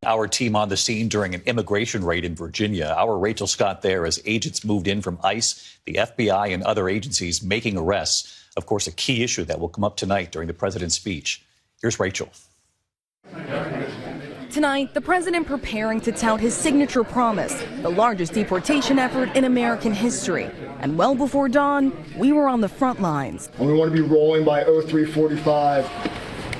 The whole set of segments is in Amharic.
Our team on the scene during an immigration raid in Virginia. Our Rachel Scott there as agents moved in from ICE, the FBI, and other agencies making arrests. Of course, a key issue that will come up tonight during the president's speech. Here's Rachel. Tonight, the president preparing to tout his signature promise, the largest deportation effort in American history. And well before dawn, we were on the front lines. And we want to be rolling by 0345.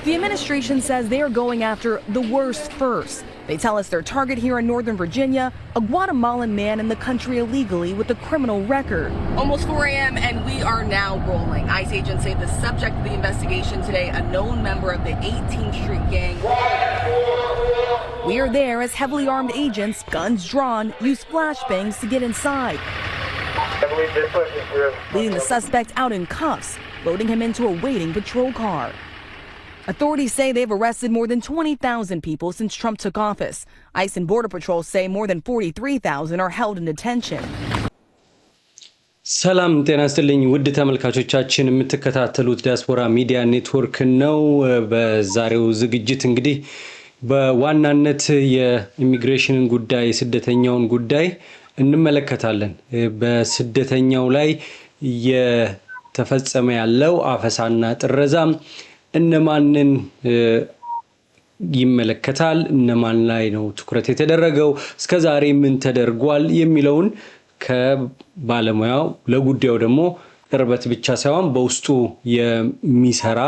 The administration says they are going after the worst first. They tell us their target here in Northern Virginia, a Guatemalan man in the country illegally with a criminal record. Almost 4 a.m. and we are now rolling. ICE agents say the subject of the investigation today, a known member of the 18th Street gang. We are there as heavily armed agents, guns drawn, use flashbangs to get inside. Leading the suspect out in cuffs, loading him into a waiting patrol car. Authorities say they've arrested more than 20,000 people since Trump took office. ICE and Border Patrol say more than 43,000 are held in detention. ሰላም ጤና ይስጥልኝ ውድ ተመልካቾቻችን የምትከታተሉት ዲያስፖራ ሚዲያ ኔትወርክ ነው። በዛሬው ዝግጅት እንግዲህ በዋናነት የኢሚግሬሽን ጉዳይ ስደተኛውን ጉዳይ እንመለከታለን። በስደተኛው ላይ የተፈጸመ ያለው አፈሳና ጥረዛም እነማንን ይመለከታል፣ እነማን ላይ ነው ትኩረት የተደረገው፣ እስከዛሬ ምን ተደርጓል የሚለውን ከባለሙያው ለጉዳዩ ደግሞ ቅርበት ብቻ ሳይሆን በውስጡ የሚሰራ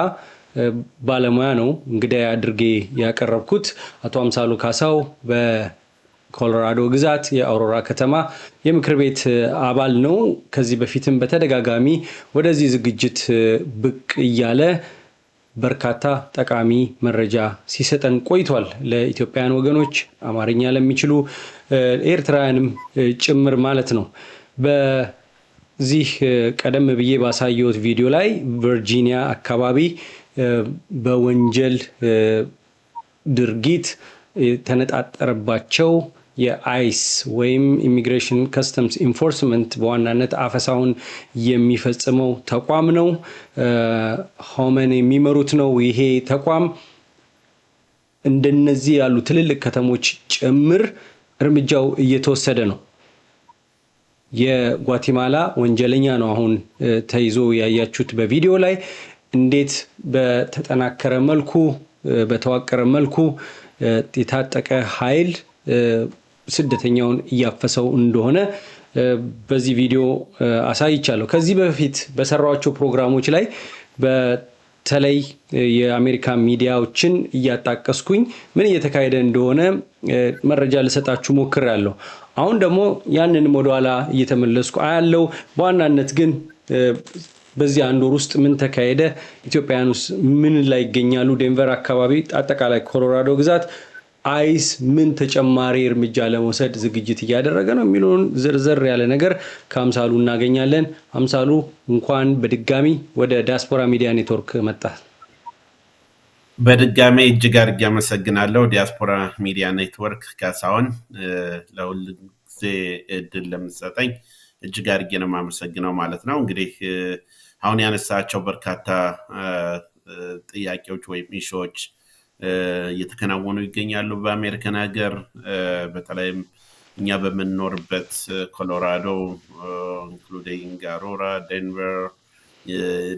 ባለሙያ ነው እንግዲህ አድርጌ ያቀረብኩት አቶ አምሳሉ ካሳው በኮሎራዶ ግዛት የአውሮራ ከተማ የምክር ቤት አባል ነው። ከዚህ በፊትም በተደጋጋሚ ወደዚህ ዝግጅት ብቅ እያለ በርካታ ጠቃሚ መረጃ ሲሰጠን ቆይቷል። ለኢትዮጵያውያን ወገኖች አማርኛ ለሚችሉ ኤርትራውያንም ጭምር ማለት ነው። በዚህ ቀደም ብዬ ባሳየሁት ቪዲዮ ላይ ቨርጂኒያ አካባቢ በወንጀል ድርጊት ተነጣጠረባቸው የአይስ ወይም ኢሚግሬሽን ከስተምስ ኢንፎርስመንት በዋናነት አፈሳውን የሚፈጽመው ተቋም ነው። ሆመን የሚመሩት ነው። ይሄ ተቋም እንደነዚህ ያሉ ትልልቅ ከተሞች ጭምር እርምጃው እየተወሰደ ነው። የጓቲማላ ወንጀለኛ ነው አሁን ተይዞ ያያችሁት በቪዲዮ ላይ እንዴት በተጠናከረ መልኩ በተዋቀረ መልኩ የታጠቀ ኃይል ስደተኛውን እያፈሰው እንደሆነ በዚህ ቪዲዮ አሳይቻለሁ። ከዚህ በፊት በሰራዋቸው ፕሮግራሞች ላይ በተለይ የአሜሪካ ሚዲያዎችን እያጣቀስኩኝ ምን እየተካሄደ እንደሆነ መረጃ ልሰጣችሁ ሞክሬያለሁ። አሁን ደግሞ ያንንም ወደኋላ እየተመለስኩ አያለው። በዋናነት ግን በዚህ አንድ ወር ውስጥ ምን ተካሄደ፣ ኢትዮጵያውያንስ ምን ላይ ይገኛሉ፣ ዴንቨር አካባቢ አጠቃላይ ኮሎራዶ ግዛት አይስ ምን ተጨማሪ እርምጃ ለመውሰድ ዝግጅት እያደረገ ነው የሚሉን ዝርዝር ያለ ነገር ከአምሳሉ እናገኛለን። አምሳሉ እንኳን በድጋሚ ወደ ዲያስፖራ ሚዲያ ኔትወርክ መጣ። በድጋሚ እጅግ አድርጌ አመሰግናለሁ። ዲያስፖራ ሚዲያ ኔትወርክ ካሳሁን ለሁሉ ጊዜ እድል ለምትሰጠኝ እጅግ አድርጌ ነው የማመሰግነው ማለት ነው። እንግዲህ አሁን ያነሳቸው በርካታ ጥያቄዎች ወይም ኢሹዎች እየተከናወኑ ይገኛሉ በአሜሪካን ሀገር። በተለይም እኛ በምንኖርበት ኮሎራዶ ኢንክሉዲንግ አውሮራ፣ ዴንቨር፣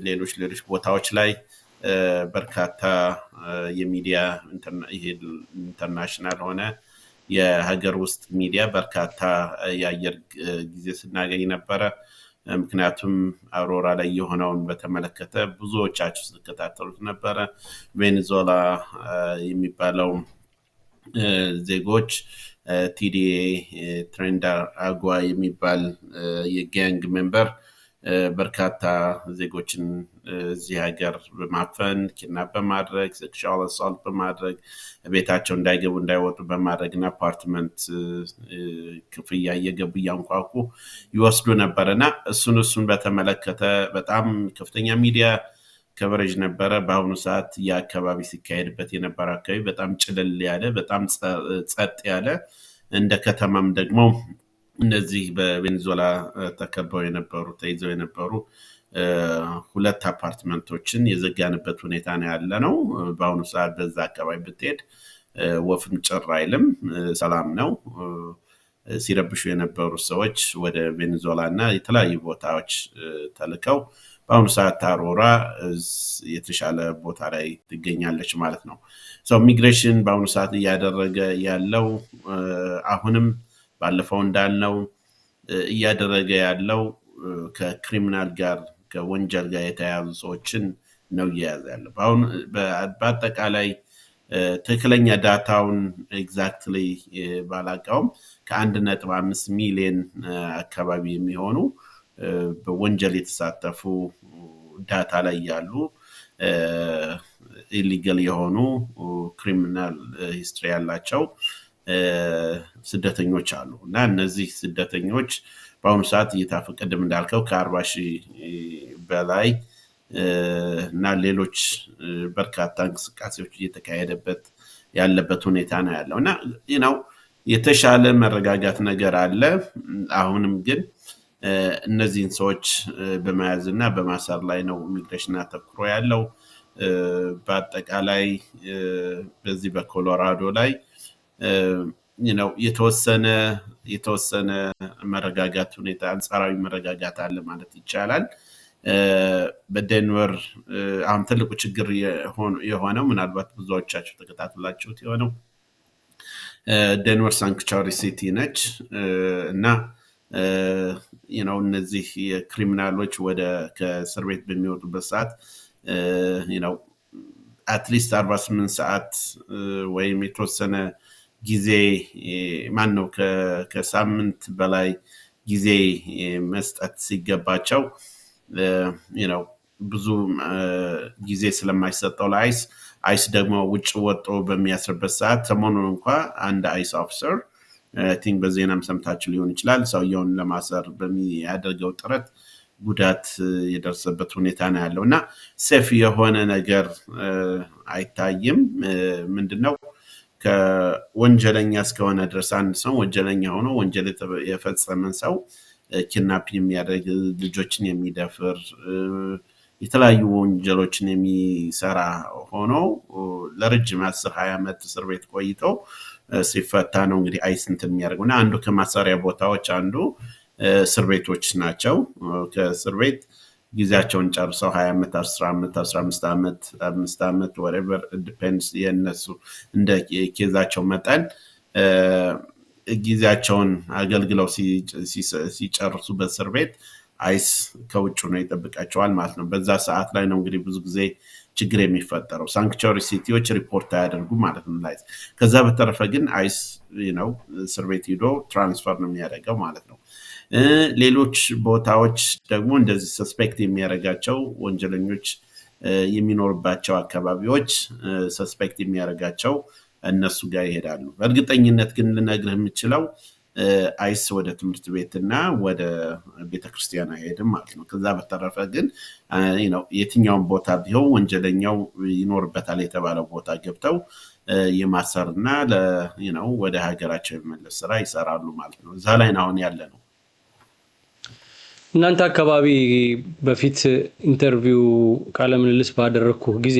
ሌሎች ቦታዎች ላይ በርካታ የሚዲያ ኢንተርናሽናል ሆነ የሀገር ውስጥ ሚዲያ በርካታ የአየር ጊዜ ስናገኝ ነበረ። ምክንያቱም አውሮራ ላይ የሆነውን በተመለከተ ብዙዎቻችሁ ስትከታተሉት ነበረ። ቬኔዙዌላ የሚባለው ዜጎች ቲዲኤ ትሬንዳር አጓ የሚባል የጋንግ ሜምበር በርካታ ዜጎችን እዚህ ሀገር በማፈን ኪድናፕ በማድረግ ሴክሹዋል አሳልት በማድረግ ቤታቸው እንዳይገቡ እንዳይወጡ በማድረግና አፓርትመንት ክፍያ እየገቡ እያንኳኩ ይወስዱ ነበርና እሱን በተመለከተ በጣም ከፍተኛ ሚዲያ ከቨሬጅ ነበረ። በአሁኑ ሰዓት የአካባቢ ሲካሄድበት የነበረ አካባቢ በጣም ጭልል ያለ በጣም ጸጥ ያለ እንደ ከተማም ደግሞ እነዚህ በቬኔዙዌላ ተከበው የነበሩ ተይዘው የነበሩ ሁለት አፓርትመንቶችን የዘጋንበት ሁኔታ ነው ያለ ነው። በአሁኑ ሰዓት በዛ አካባቢ ብትሄድ ወፍም ጭር አይልም፣ ሰላም ነው። ሲረብሹ የነበሩ ሰዎች ወደ ቬኔዙዌላ እና የተለያዩ ቦታዎች ተልከው በአሁኑ ሰዓት ታሮራ የተሻለ ቦታ ላይ ትገኛለች ማለት ነው። ኢሚግሬሽን በአሁኑ ሰዓት እያደረገ ያለው አሁንም ባለፈው እንዳልነው እያደረገ ያለው ከክሪሚናል ጋር ከወንጀል ጋር የተያያዙ ሰዎችን ነው እየያዘ ያለው። አሁን በአጠቃላይ ትክክለኛ ዳታውን ኤግዛክትሊ ባላውቀውም ከ1.5 ሚሊዮን አካባቢ የሚሆኑ በወንጀል የተሳተፉ ዳታ ላይ ያሉ ኢሊጋል የሆኑ ክሪሚናል ሂስትሪ ያላቸው ስደተኞች አሉ እና እነዚህ ስደተኞች በአሁኑ ሰዓት እየታፈቀደም እንዳልከው ከ40,000 በላይ እና ሌሎች በርካታ እንቅስቃሴዎች እየተካሄደበት ያለበት ሁኔታ ነው ያለው እና የተሻለ መረጋጋት ነገር አለ። አሁንም ግን እነዚህን ሰዎች በመያዝ እና በማሰር ላይ ነው ኢሚግሬሽን አተኩሮ ያለው። በአጠቃላይ በዚህ በኮሎራዶ ላይ የተወሰነ መረጋጋት ሁኔታ አንጻራዊ መረጋጋት አለ ማለት ይቻላል። በዴንቨር አሁን ትልቁ ችግር የሆነው ምናልባት ብዙዎቻችሁ ተከታትላችሁት የሆነው ዴንቨር ሳንክቹዋሪ ሲቲ ነች እና እነዚህ የክሪሚናሎች ከእስር ቤት በሚወጡበት ሰዓት አትሊስት 48 ሰዓት ወይም የተወሰነ ጊዜ ከሳምንት በላይ ጊዜ መስጠት ሲገባቸው ብዙ ጊዜ ስለማይሰጠው ለአይስ ደግሞ ውጭ ወጥቶ በሚያስርበት ሰዓት ሰሞኑን እንኳ አንድ አይስ ኦፊሰር ቲንክ በዜናም ሰምታችሁ ሊሆን ይችላል ሰውየውን ለማሰር በሚያደርገው ጥረት ጉዳት የደረሰበት ሁኔታ ነው ያለው እና ሴፍ የሆነ ነገር አይታይም። ምንድነው ከወንጀለኛ እስከሆነ ድረስ አንድ ሰው ወንጀለኛ ሆኖ ወንጀል የፈጸመን ሰው ኪድናፕ የሚያደርግ ልጆችን የሚደፍር የተለያዩ ወንጀሎችን የሚሰራ ሆኖ ለረጅም 10-20 ዓመት እስር ቤት ቆይቶ ሲፈታ ነው እንግዲህ አይስ እንትን የሚያደርገውና አንዱ ከማሰሪያ ቦታዎች አንዱ እስር ቤቶች ናቸው። ከእስር ቤት ጊዜያቸውን ጨርሰው 20 ዓመት 10 ዓመት 15 ዓመት 5 ዓመት whatever depends የነሱ እንደ ኬዛቸው መጠን ጊዜያቸውን አገልግለው ሲጨርሱ በእስር ቤት አይስ ከውጭ ነው ይጠብቃቸዋል ማለት ነው። በዛ ሰዓት ላይ ነው እንግዲህ ብዙ ጊዜ ችግር የሚፈጠረው። ሳንክቹዋሪ ሲቲዎች ሪፖርት አያደርጉ ማለት ነው ላይ ከዛ በተረፈ ግን አይስ እስር ቤት ሄዶ ትራንስፈር ነው የሚያደርገው ማለት ነው። ሌሎች ቦታዎች ደግሞ እንደዚህ ሰስፔክት የሚያደርጋቸው ወንጀለኞች የሚኖርባቸው አካባቢዎች ሰስፔክት የሚያደርጋቸው እነሱ ጋር ይሄዳሉ። በእርግጠኝነት ግን ልነግርህ የምችለው አይስ ወደ ትምህርት ቤትና ወደ ቤተክርስቲያን አይሄድም ማለት ነው። ከዛ በተረፈ ግን የትኛውን ቦታ ቢሆን ወንጀለኛው ይኖርበታል የተባለው ቦታ ገብተው የማሰርና ወደ ሀገራቸው የመመለስ ስራ ይሰራሉ ማለት ነው። እዛ ላይ አሁን ያለ ነው። እናንተ አካባቢ በፊት ኢንተርቪው ቃለ ምልልስ ባደረኩ ጊዜ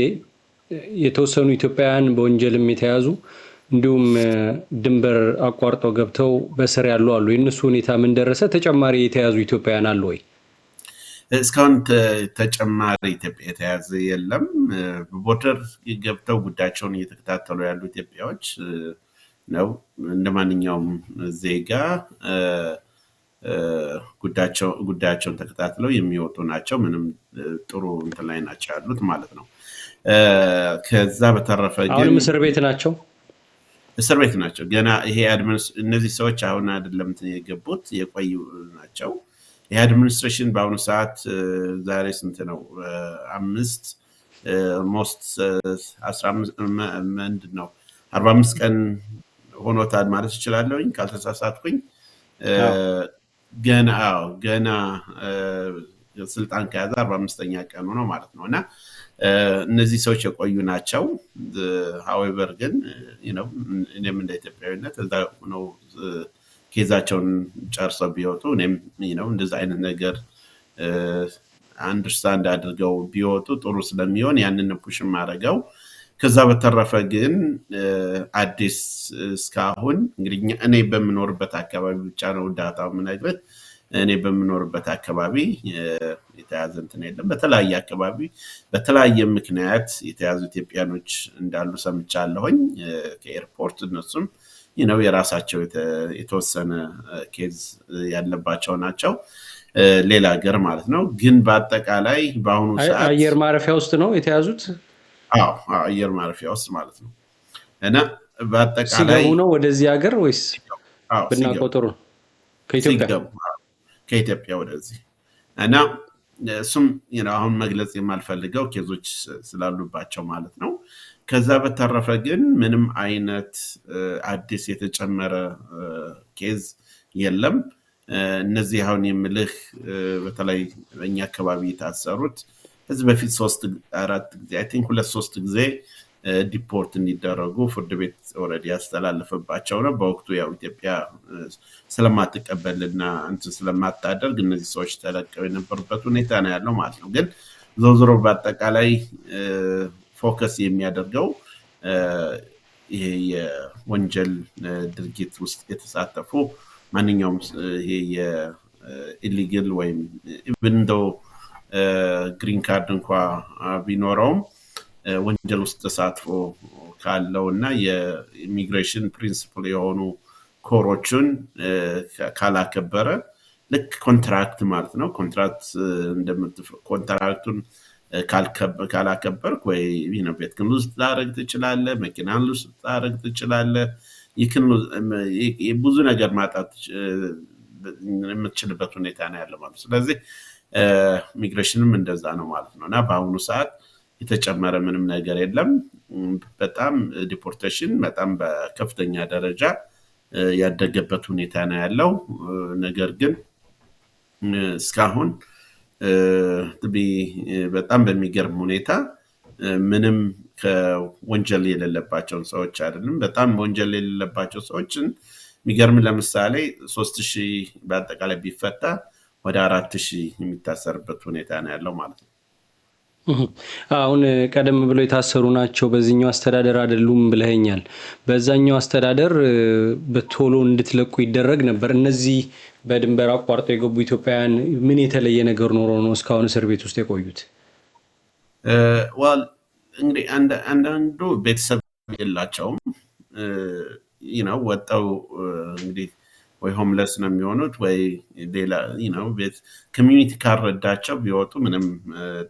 የተወሰኑ ኢትዮጵያውያን በወንጀልም የተያዙ እንዲሁም ድንበር አቋርጠው ገብተው በስር ያሉ አሉ። የነሱ ሁኔታ ምን ደረሰ? ተጨማሪ የተያዙ ኢትዮጵያውያን አሉ ወይ? እስካሁን ተጨማሪ ኢትዮጵያ የተያዘ የለም። ቦርደር ገብተው ጉዳያቸውን እየተከታተሉ ያሉ ኢትዮጵያዎች ነው እንደማንኛውም ዜጋ ጉዳያቸውን ተከታትለው የሚወጡ ናቸው። ምንም ጥሩ እንትን ላይ ናቸው ያሉት ማለት ነው። ከዛ በተረፈ ግን አሁንም እስር ቤት ናቸው። ገና ይሄ እነዚህ ሰዎች አሁን አይደለም የገቡት የቆዩ ናቸው። ይሄ አድሚኒስትሬሽን በአሁኑ ሰዓት ዛሬ ስንት ነው? 45 ቀን ሆኖታል ማለት ይችላለሁኝ ካልተሳሳትኩኝ። ገና ስልጣን ከያዘ 45ኛ ቀኑ ነው ማለት ነው እና እነዚህ ሰዎች የቆዩ ናቸው። however ግን እኔም እንደ ኢትዮጵያዊነት እዛ ነው ኬዛቸውን ጨርሰው ቢወጡ እኔም እንደዛ አይነት ነገር አንደርስታንድ አድርገው ቢወጡ ጥሩ ስለሚሆን ያንን ፑሽ ማድረገው ከዛ በተረፈ ግን አዲስ እስካሁን እንግዲህ እኔ በምኖርበት አካባቢ ብቻ ነው ዳታው የምነግርህ። እኔ በምኖርበት አካባቢ የተያዘ እንትን የለም። በተለያየ አካባቢ በተለያየ ምክንያት የተያዙ ኢትዮጵያኖች እንዳሉ ሰምቻለሁኝ ከኤርፖርት። እነሱም የራሳቸው የተወሰነ ኬዝ ያለባቸው ናቸው፣ ሌላ ሀገር ማለት ነው። ግን በአጠቃላይ በአሁኑ ሰዓት አየር ማረፊያ ውስጥ ነው የተያዙት። አየር ማረፊያ ውስጥ ማለት ነው። እና በአጠቃላይ ሲገቡ ነው ወደዚህ ሀገር ወይስ ብናቆጥሩ ከኢትዮጵያ ወደዚህ? እና እሱም አሁን መግለጽ የማልፈልገው ኬዞች ስላሉባቸው ማለት ነው። ከዛ በተረፈ ግን ምንም አይነት አዲስ የተጨመረ ኬዝ የለም። እነዚህ አሁን የምልህ በተለይ በእኛ አካባቢ የታሰሩት ከዚህ በፊት 3-4 ጊዜ አይ ቲንክ 2-3 ጊዜ ዲፖርት እንዲደረጉ ፍርድ ቤት ኦልሬዲ ያስተላለፈባቸው ነው። በወቅቱ ያው ኢትዮጵያ ስለማትቀበልና እንትን ስለማታደርግ እነዚህ ሰዎች ተለቀው የነበሩበት ሁኔታ ነው ያለው ማለት ነው። ግን ዞሮ በአጠቃላይ ፎከስ የሚያደርገው ይሄ የወንጀል ድርጊት ውስጥ የተሳተፉ ማንኛውም ይሄ የኢሊጋል ወይም ኢቭን ዶ ግሪን ካርድ እንኳ ቢኖረውም ወንጀል ውስጥ ተሳትፎ ካለው እና የኢሚግሬሽን ፕሪንሲፕል የሆኑ ኮሮችን ካላከበረ ልክ ኮንትራክት ማለት ነው። ኮንትራክቱን ካላከበርክ ወይ ቤት ክን ውስጥ ላደረግ ትችላለህ፣ መኪናን ውስጥ ላደረግ ትችላለህ። ብዙ ነገር ማጣት የምትችልበት ሁኔታ ነው ያለ ማለት ነው። ስለዚህ ኢሚግሬሽንም እንደዛ ነው ማለት ነው። እና በአሁኑ ሰዓት የተጨመረ ምንም ነገር የለም። በጣም ዲፖርቴሽን በጣም በከፍተኛ ደረጃ ያደገበት ሁኔታ ነው ያለው። ነገር ግን እስካሁን በጣም በሚገርም ሁኔታ ምንም ከወንጀል የሌለባቸውን ሰዎች አይደለም፣ በጣም ወንጀል የሌለባቸው ሰዎችን የሚገርም ለምሳሌ 3000 በአጠቃላይ ቢፈታ ወደ 4000 የሚታሰርበት ሁኔታ ነው ያለው ማለት ነው። አሁን ቀደም ብሎ የታሰሩ ናቸው በዚህኛው አስተዳደር አይደሉም ብለኸኛል። በዛኛው አስተዳደር በቶሎ እንድትለቁ ይደረግ ነበር። እነዚህ በድንበር አቋርጠው የገቡ ኢትዮጵያውያን ምን የተለየ ነገር ኖሮ ነው እስካሁን እስር ቤት ውስጥ የቆዩት? እንግዲህ አንዳንዱ ቤተሰብ የላቸውም፣ ወጣው እንግዲህ ወይ ሆምለስ ነው የሚሆኑት ወይ ሌላ ቤት ኮሚዩኒቲ ካልረዳቸው ቢወጡ ምንም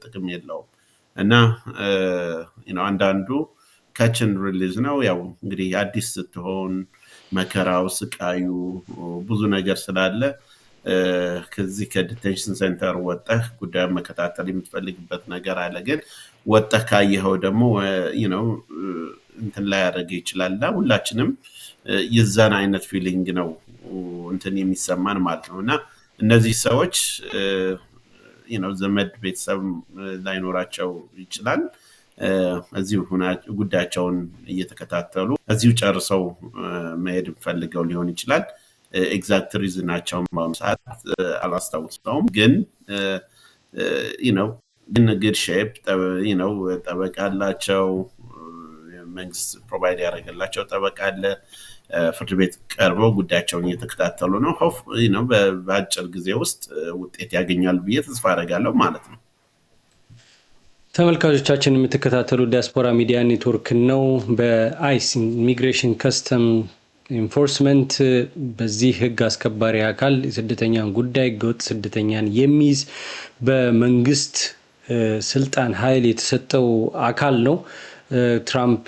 ጥቅም የለውም። እና አንዳንዱ ካችን ሪሊዝ ነው። ያው እንግዲህ አዲስ ስትሆን መከራው፣ ስቃዩ ብዙ ነገር ስላለ ከዚህ ከዲቴንሽን ሴንተር ወጣህ ጉዳዩን መከታተል የምትፈልግበት ነገር አለ። ግን ወጣህ ካየኸው ደግሞ እንትን ላይ ያደርግ ይችላል። እና ሁላችንም የዛን አይነት ፊሊንግ ነው እንትን የሚሰማን ማለት ነው። እና እነዚህ ሰዎች ዘመድ ቤተሰብ ላይኖራቸው ይችላል። እዚሁ ጉዳያቸውን እየተከታተሉ እዚሁ ጨርሰው መሄድ ፈልገው ሊሆን ይችላል። ኤግዛክት ሪዝናቸውን በአሁኑ ሰዓት አላስታውሰውም። ግን ግድ ሼፕ ጠበቃ አላቸው፣ መንግስት ፕሮቫይድ ያደረገላቸው ጠበቃ አለ። ፍርድ ቤት ቀርበው ጉዳያቸውን እየተከታተሉ ነው። በአጭር ጊዜ ውስጥ ውጤት ያገኛሉ ብዬ ተስፋ አደርጋለሁ ማለት ነው። ተመልካቾቻችን የምትከታተሉ ዲያስፖራ ሚዲያ ኔትወርክ ነው። በአይስ ኢሚግሬሽን ከስተም ኢንፎርስመንት በዚህ ህግ አስከባሪ አካል የስደተኛን ጉዳይ ህገወጥ ስደተኛን የሚይዝ በመንግስት ስልጣን ኃይል የተሰጠው አካል ነው። ትራምፕ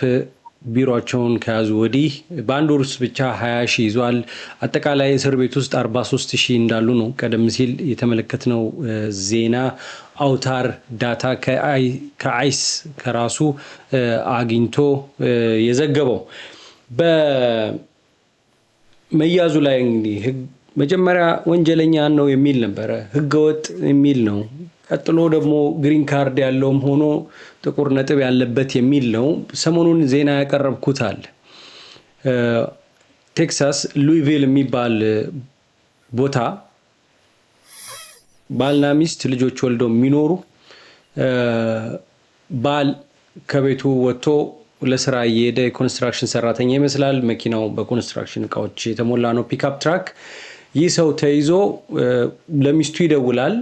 ቢሮቸውን ከያዙ ወዲህ በአንድ ወር ውስጥ ብቻ 20,000 ይዟል። አጠቃላይ እስር ቤት ውስጥ 43,000 እንዳሉ ነው ቀደም ሲል የተመለከትነው ዜና አውታር ዳታ ከአይስ ከራሱ አግኝቶ የዘገበው። በመያዙ ላይ እንግዲህ መጀመሪያ ወንጀለኛ ነው የሚል ነበረ፣ ህገወጥ የሚል ነው። ቀጥሎ ደግሞ ግሪን ካርድ ያለውም ሆኖ ጥቁር ነጥብ ያለበት የሚል ነው። ሰሞኑን ዜና ያቀረብኩት አለ። ቴክሳስ ሉዊቪል የሚባል ቦታ ባልና ሚስት ልጆች ወልደው የሚኖሩ ባል ከቤቱ ወጥቶ ለስራ እየሄደ የኮንስትራክሽን ሰራተኛ ይመስላል። መኪናው በኮንስትራክሽን እቃዎች የተሞላ ነው፣ ፒክአፕ ትራክ። ይህ ሰው ተይዞ ለሚስቱ ይደውላል።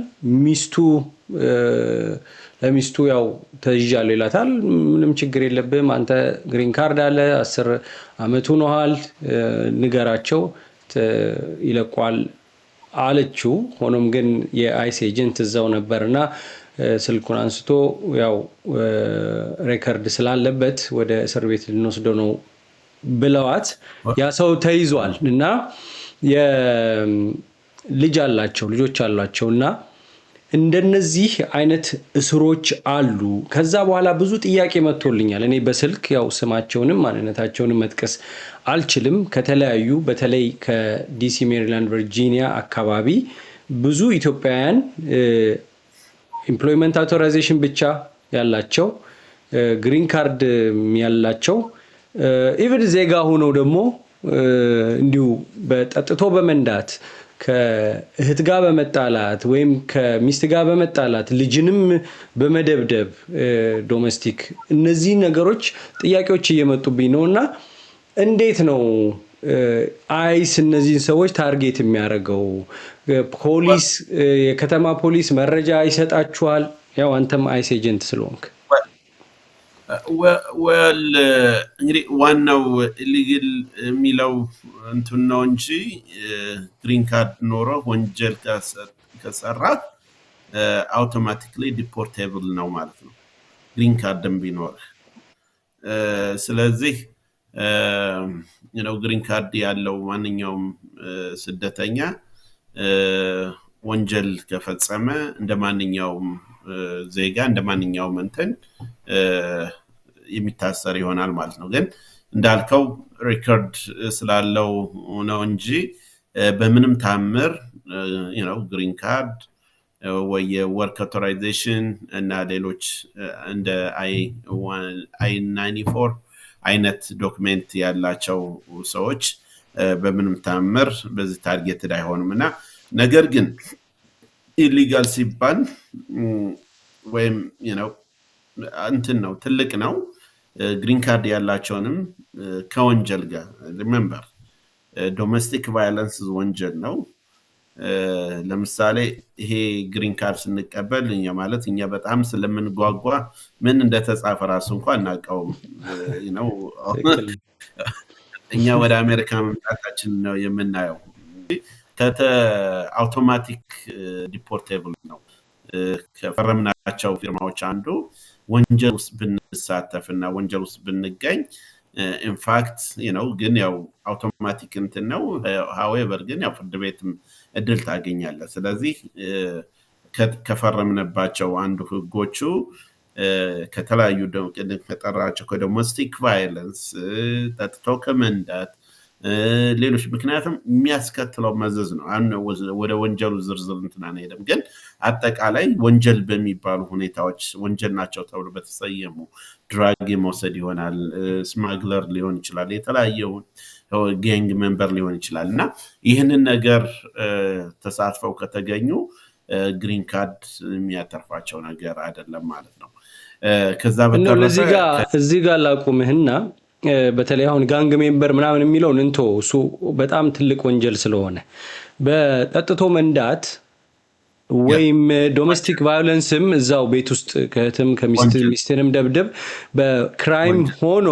ለሚስቱ ያው ተይዣለሁ ይላታል። ምንም ችግር የለብህም አንተ ግሪን ካርድ አለ 10 ዓመቱ ሆኗል ንገራቸው ይለቋል አለችው። ሆኖም ግን የአይስ ኤጀንት እዛው ነበርና ስልኩን አንስቶ ያው ሬከርድ ስላለበት ወደ እስር ቤት ልንወስደው ነው ብለዋት ያ ሰው ተይዟል እና ልጆች አሏቸውና እንደነዚህ አይነት እስሮች አሉ። ከዛ በኋላ ብዙ ጥያቄ መጥቶልኛል። እኔ በስልክ ያው ስማቸውንም ማንነታቸውንም መጥቀስ አልችልም። ከተለያዩ በተለይ ከዲሲ፣ ሜሪላንድ፣ ቨርጂኒያ አካባቢ ብዙ ኢትዮጵያውያን ኤምፕሎይመንት አውቶራይዜሽን ብቻ ያላቸው ግሪን ካርድ ያላቸው ኢቭን ዜጋ ሆነው ደግሞ እንዲሁ በጠጥቶ በመንዳት ከእህት ጋር በመጣላት ወይም ከሚስት ጋር በመጣላት ልጅንም በመደብደብ ዶሜስቲክ እነዚህ ነገሮች ጥያቄዎች እየመጡብኝ ነውና እንዴት ነው አይስ እነዚህን ሰዎች ታርጌት የሚያደርገው? ፖሊስ የከተማ ፖሊስ መረጃ ይሰጣችኋል? ያው አንተም አይስ ኤጀንት ስለሆንክ እንግዲህ ዋናው ኢሊጋል የሚለው እንትን ነው እንጂ ግሪን ካርድ ኖሮ ወንጀል ከሰራ አውቶማቲክሊ ዲፖርቴብል ነው ማለት ነው ግሪን ካርድም ቢኖር። ስለዚህ ግሪን ካርድ ያለው ማንኛውም ስደተኛ ወንጀል ከፈጸመ እንደማንኛውም ዜጋ እንደማንኛውም እንትን የሚታሰር ይሆናል ማለት ነው። ግን እንዳልከው ሪከርድ ስላለው ነው እንጂ በምንም ታምር ግሪን ካርድ ወይ የወርክ አውቶራይዜሽን እና ሌሎች እንደ I-94 አይነት ዶክሜንት ያላቸው ሰዎች በምንም ታምር በዚህ ታርጌትድ አይሆንም እና ነገር ግን ኢሊጋል ሲባል ወይም እንትን ነው ትልቅ ነው። ግሪን ካርድ ያላቸውንም ከወንጀል ጋር ሪሜምበር ዶሜስቲክ ቫዮለንስ ወንጀል ነው። ለምሳሌ ይሄ ግሪን ካርድ ስንቀበል እኛ በጣም ስለምንጓጓ ምን እንደተጻፈ ራሱ እንኳን እናውቀውም እኛ ወደ አሜሪካ መምጣታችን ነው የምናየው። አውቶማቲክ ዲፖርቴብል ነው። ከፈረምናቸው ፊርማዎች አንዱ ወንጀል ውስጥ ብንሳተፍና ወንጀል ውስጥ ብንገኝ ኢንፋክት ግን ያው አውቶማቲክ እንትን ነው። ሃዌቨር ግን ያው ፍርድ ቤትም እድል ታገኛለህ። ስለዚህ ከፈረምንባቸው አንዱ ህጎቹ ከተለያዩ ከጠራቸው ከዶሜስቲክ ቫዮለንስ ጠጥቶ ከመንዳት ሌሎች ምክንያቱም የሚያስከትለው መዘዝ ነው። ወደ ወንጀሉ ዝርዝር እንትን አንሄድም፣ ግን አጠቃላይ ወንጀል በሚባሉ ሁኔታዎች ወንጀል ናቸው ተብሎ በተሰየሙ ድራግ መውሰድ ይሆናል፣ ስማግለር ሊሆን ይችላል፣ የተለያየ ጋንግ ሜምበር ሊሆን ይችላል እና ይህንን ነገር ተሳትፈው ከተገኙ ግሪን ካርድ የሚያተርፋቸው ነገር አይደለም ማለት ነው። ከዛ በተረፈ እዚህ ጋር ላቁምህና በተለይ አሁን ጋንግ ሜምበር ምናምን የሚለውን እሱ በጣም ትልቅ ወንጀል ስለሆነ በጠጥቶ መንዳት ወይም ዶሜስቲክ ቫዮለንስም እዛው ቤት ውስጥ ከህትም ከሚስትንም ደብደብ በክራይም ሆኖ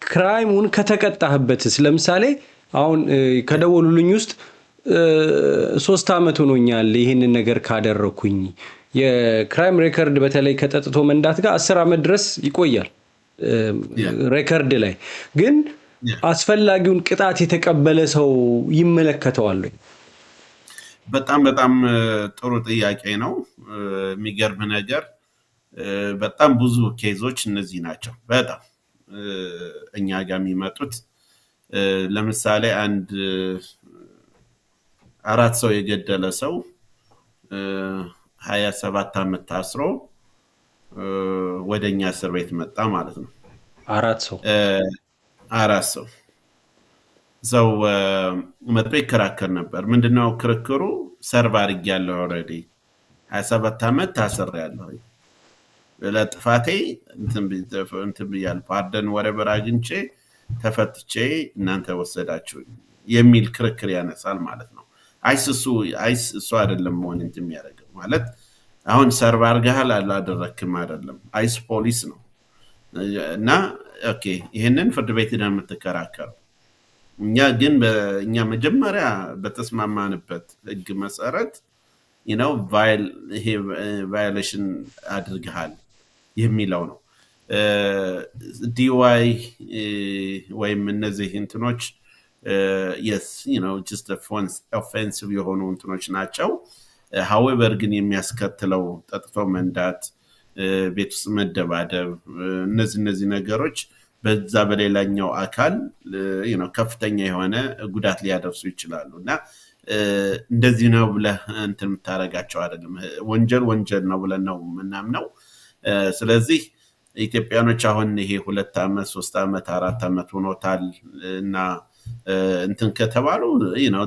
ክራይሙን ከተቀጣህበትስ ለምሳሌ አሁን ከደወሉልኝ ውስጥ 3 ዓመት ሆኖኛል ይሄንን ነገር ካደረኩኝ የክራይም ሬከርድ በተለይ ከጠጥቶ መንዳት ጋር 10 ዓመት ድረስ ይቆያል ሬከርድ ላይ ግን አስፈላጊውን ቅጣት የተቀበለ ሰው ይመለከተዋል? በጣም በጣም ጥሩ ጥያቄ ነው። የሚገርም ነገር በጣም ብዙ ኬዞች እነዚህ ናቸው። በጣም እኛ ጋር የሚመጡት ለምሳሌ አንድ 4 ሰው የገደለ ሰው 27 ዓመት ታስሮ ወደኛ እስር ቤት መጣ ማለት ነው። 4 ሰው መጥቶ ይከራከር ነበር። ምንድነው ክርክሩ? ሰርቭ አድርጌያለሁ ኦልሬዲ 27 ዓመት ታስሬያለሁ። ለጥፋቴ እንትን ብያለሁ ፓርደን ወረበር አግኝቼ ተፈትቼ እናንተ ወሰዳችሁኝ የሚል ክርክር ያነሳል ማለት ነው። አይስ እሱ አይደለም ሆነ እንትን የሚያደርገው ማለት አሁን ሰርቭ አድርገሃል አላደረክም አይደለም አይስ ፖሊስ ነው እና ኦኬ ይሄንን ፍርድ ቤት ሄደን የምትከራከረው እኛ ግን በእኛ መጀመሪያ በተስማማንበት ህግ መሰረት ቫዮሌሽን አድርገሃል የሚለው ነው። ዲዋይ ወይም እነዚህ እንትኖች yes just offensive የሆኑ እንትኖች ናቸው። however ግን የሚያስከትለው ጠጥቶ መንዳት ቤት ውስጥ መደባደብ እነዚህ ነገሮች በዛ በሌላኛው አካል ከፍተኛ የሆነ ጉዳት ሊያደርሱ ይችላሉና እንደዚህ ነው ብለህ እንትን የምታረጋቸው አይደለም ወንጀል ነው ብለን ነው ምናምነው። ስለዚህ ኢትዮጵያኖች አሁን ይሄ 2 አመት 3 አመት 4 አመት ሆኖታል እና እንትን ከተባሉ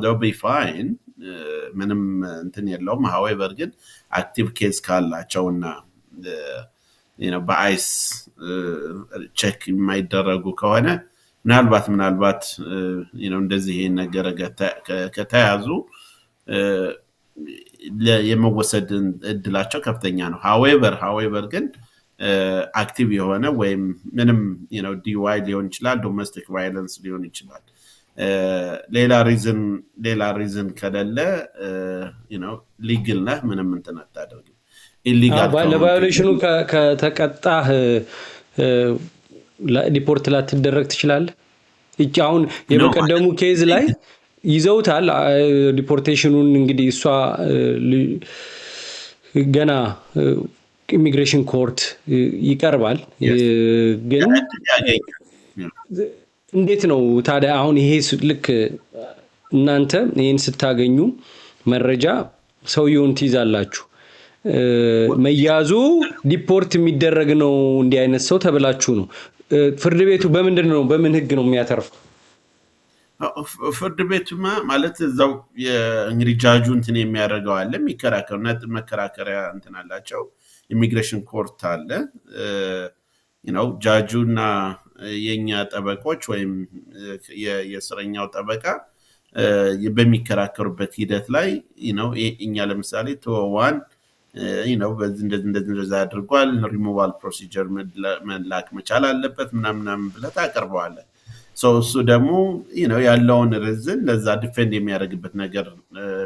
they'll be fine ምንም እንትን የለውም። however ግን አክቲቭ ኬዝ ካላቸውና በአይስ ቼክ የማይደረጉ ከሆነ ምናልባት እንደዚህ ይሄን ነገር ከተያዙ የመወሰድ እድላቸው ከፍተኛ ነው። however ግን አክቲቭ የሆነ ወይም ምንም ዲዋይ ሊሆን ይችላል ዶሜስቲክ ቫዮለንስ ሊሆን ይችላል ሌላ ሪዝን ከሌለ ሊግል ነህ ምንም እንትን አታደርግም። ኢሊጋል ለቫዮሌሽኑ ከተቀጣህ ሪፖርት ላትደረግ ትችላለህ። እቺ አሁን የበቀደሙ ኬዝ ላይ ይዘውታል ዲፖርቴሽኑን እንግዲህ እሷ ገና ኢሚግሬሽን ኮርት ይቀርባል። ግን እንዴት ነው ታዲያ አሁን ይሄ ልክ እናንተ ይሄን ስታገኙ መረጃ ሰውየውን ትይዛላችሁ መያዙ ዲፖርት የሚደረግ ነው እንዲህ አይነት ሰው ተብላችሁ ነው ፍርድ ቤቱ በምን ህግ ነው የሚያተርፈው? ፍርድ ቤቱ ማለት እዛው እንግዲህ ጃጁ እንትን የሚያደርገው አለ መከራከሪያ እንትን አላቸው ኢሚግሬሽን ኮርት አለ ጃጁና የኛ ጠበቆች ወይም የስረኛው ጠበቃ በሚከራከሩበት ሂደት ላይ እኛ ለምሳሌ ተወዋን እንደዚህ አድርጓል ሪሙቫል ፕሮሲጀር መላክ መቻል አለበት ምናምን ብለህ ታቀርበዋለህ። እሱ ደግሞ ያለውን ሪዝን ለዛ ዲፌንድ የሚያደርግበት ነገር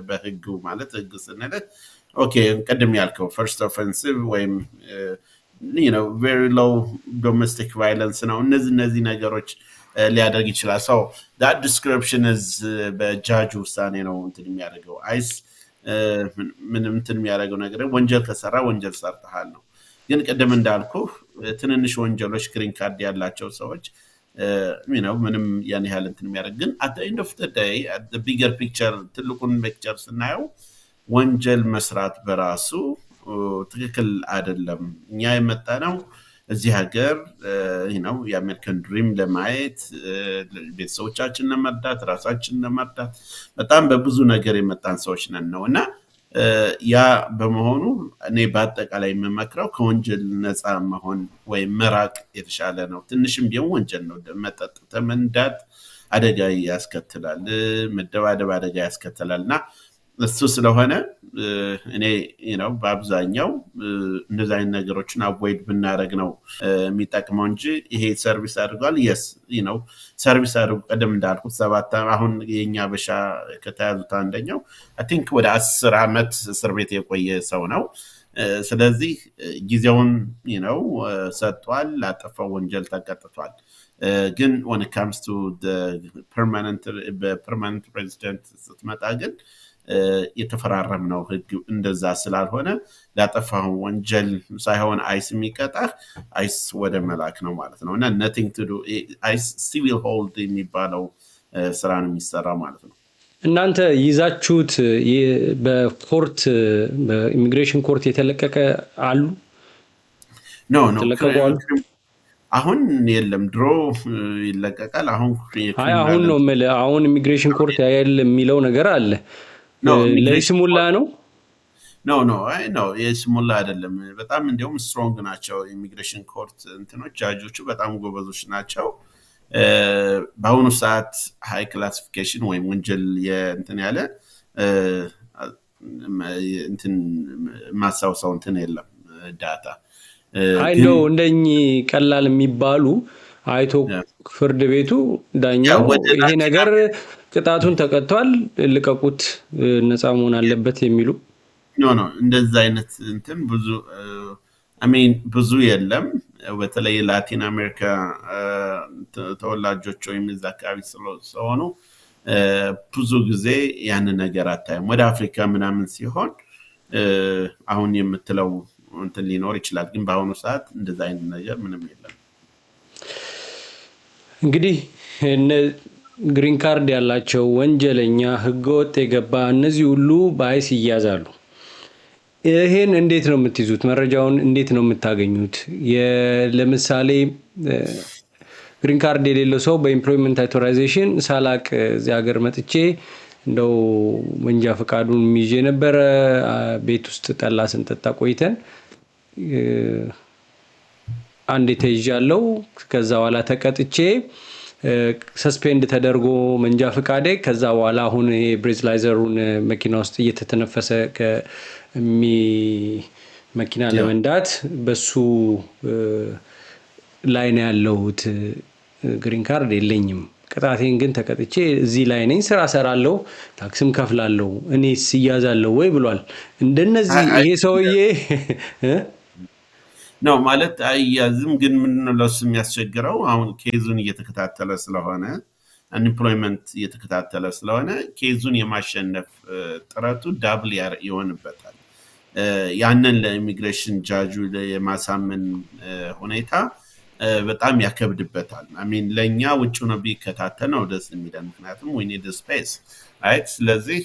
በህጉ ማለት ህግ ስንል ኦኬ ቀደም ያልከው ፈርስት ኦፌንሲቭ ወይም very low domestic violence ነው እነዚህ ነገሮች ሊያደርግ ይችላል። that description is በጃጁ ውሳኔ ነው እንትን የሚያደርገው አይስ ምንም እንትን የሚያደርገው ነገር ወንጀል ከሰራ ወንጀል ሰርተሃል ነው። ግን ቀደም እንዳልኩ ትንንሽ ወንጀሎች ግሪን ካርድ ያላቸው ሰዎች ምንም ያን ያህል እንትን የሚያደርግ ግን at the end of the day at the bigger picture ትልቁን ፒክቸር ስናየው ወንጀል መስራት በራሱ ትክክል አይደለም። እኛ የመጣነው እዚህ ሀገር የአሜሪካን ድሪም ለማየት ቤተሰቦቻችንን ለመርዳት ራሳችንን ለመርዳት በጣም በብዙ ነገር የመጣን ሰዎች ነን ነውና ያ በመሆኑ እኔ በአጠቃላይ የምመክረው ከወንጀል ነፃ መሆን ወይ መራቅ የተሻለ ነው። ትንሽም ቢሆን ወንጀል ነው። መጠጥ ተመንዳት አደጋ ያስከትላል፣ መደባደብ አደጋ ያስከትላልና እሱ ስለሆነ እኔ በአብዛኛው እንደዚህ አይነት ነገሮችን አቮይድ ብናደርግ ነው የሚጠቅመው እንጂ ይሄ ሰርቪስ አድርጓል ሰርቪስ አድርጎ ቀደም እንዳልኩት 7 አሁን የኛ በሻ ከተያዙት አንደኛው I think ወደ 10 አመት እስር ቤት የቆየ ሰው ነው። ስለዚህ ጊዜውን ሰጥቷል፣ ላጠፋው ወንጀል ተቀጥቷል። ግን when it comes to the permanent resident ስትመጣ ግን የተፈራረም ነው ህግ እንደዛ ስላልሆነ ላጠፋው ወንጀል ሳይሆን አይስ የሚቀጣህ አይስ ወደ መላክ ነው ማለት ነውና nothing to do አይስ civil hold የሚባለው ስራ ነው የሚሰራው ማለት ነው። እናንተ ይዛችሁት በኮርት በኢሚግሬሽን ኮርት የተለቀቀ አሉ? ኖ አሁን የለም ድሮ ይለቀቃል። አሁን ነው ማለት አሁን ኢሚግሬሽን ኮርት ያያል የሚለው ነገር አለ ለይስሙላ ነው ኖ አይ ነው የስሙላ አይደለም። በጣም እንዲያውም ስትሮንግ ናቸው ኢሚግሬሽን ኮርት እንትኖች ጃጆቹ በጣም ጎበዞች ናቸው። በአሁኑ ሰዓት ሃይ ክላሲፊኬሽን ወይም ወንጀል እንትን ያለ እንትን ማሳውሰው እንትን የለም ዳታ አይ ነው እንደኚህ ቀላል የሚባሉ አይቶ ፍርድ ቤቱ ዳኛው ይሄ ነገር ቅጣቱን ተቀጥቷል ልቀቁት ነፃ መሆን አለበት የሚሉ ኖ እንደዛ አይነት እንትን ብዙ ብዙ የለም። በተለይ ላቲን አሜሪካ ተወላጆች ወይም እዛ አካባቢ ስለሆኑ ብዙ ጊዜ ያንን ነገር አታይም። ወደ አፍሪካ ምናምን ሲሆን አሁን የምትለው እንትን ሊኖር ይችላል፣ ግን በአሁኑ ሰዓት እንደዛ አይነት ነገር ምንም የለም። እንግዲህ ግሪን ካርድ ያላቸው ወንጀለኛ ህገወጥ የገባ እነዚህ ሁሉ በአይስ ይያዛሉ። ይሄን እንዴት ነው የምትይዙት? መረጃውን እንዴት ነው የምታገኙት? ለምሳሌ ግሪን ካርድ የሌለው ሰው በኢምፕሎይመንት አውቶራይዜሽን ሳላቅ እዚህ ሀገር መጥቼ እንደው መንጃ ፈቃዱን ይዤ ነበረ ቤት ውስጥ ጠላ ስንጠጣ ቆይተን አንዴ ተይዣለሁ። ከዛ በኋላ ተቀጥቼ ሰስፔንድ ተደርጎ መንጃ ፈቃዴ ከዛ በኋላ አሁን ይሄ ብሬዝላይዘሩን መኪና ውስጥ እየተተነፈሰ መኪና ለመንዳት በሱ ላይ ነው ያለሁት። ግሪን ካርድ የለኝም። ቅጣቴን ግን ተቀጥቼ እዚህ ላይ ነኝ፣ ስራ ሰራለሁ፣ ታክስም ከፍላለሁ። እኔስ እያዛለሁ ወይ ብሏል። እንደነዚህ ይሄ ሰውዬ ነው ማለት አያዝም። ግን ምንድነው ለሱ የሚያስቸግረው አሁን ኬዙን እየተከታተለ ስለሆነ አንኤምፕሎይመንት እየተከታተለ ስለሆነ ኬዙን የማሸነፍ ጥረቱ ዳብል ይሆንበታል። ያንን ለኢሚግሬሽን ጃጁ የማሳመን ሁኔታ በጣም ያከብድበታል። ለእኛ ውጭ ነው ቢከታተል ነው ደስ የሚለን፣ ምክንያቱም we need space right። ስለዚህ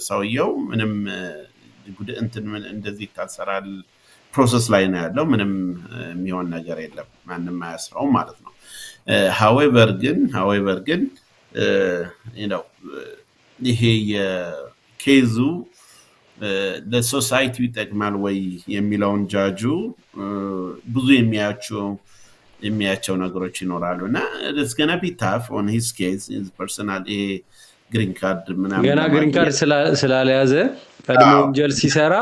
ሰውየው ምንም እንትን እንደዚህ ይታሰራል ፕሮሰስ ላይ ነው ያለው። ምንም የሚሆን ነገር የለም፣ ማንም አያስረውም ማለት ነው። however ግን ይሄ የኬዙ ለሶሳይቲ ይጠቅማል ወይ የሚለውን ጃጁ ብዙ የሚያቸው ነገሮች ይኖራሉ እና it's gonna be tough on his case his personal ግሪን ካርድ ምናምን ገና ግሪን ካርድ ስላለያዘ ቀድሞ ወንጀል ሲሰራ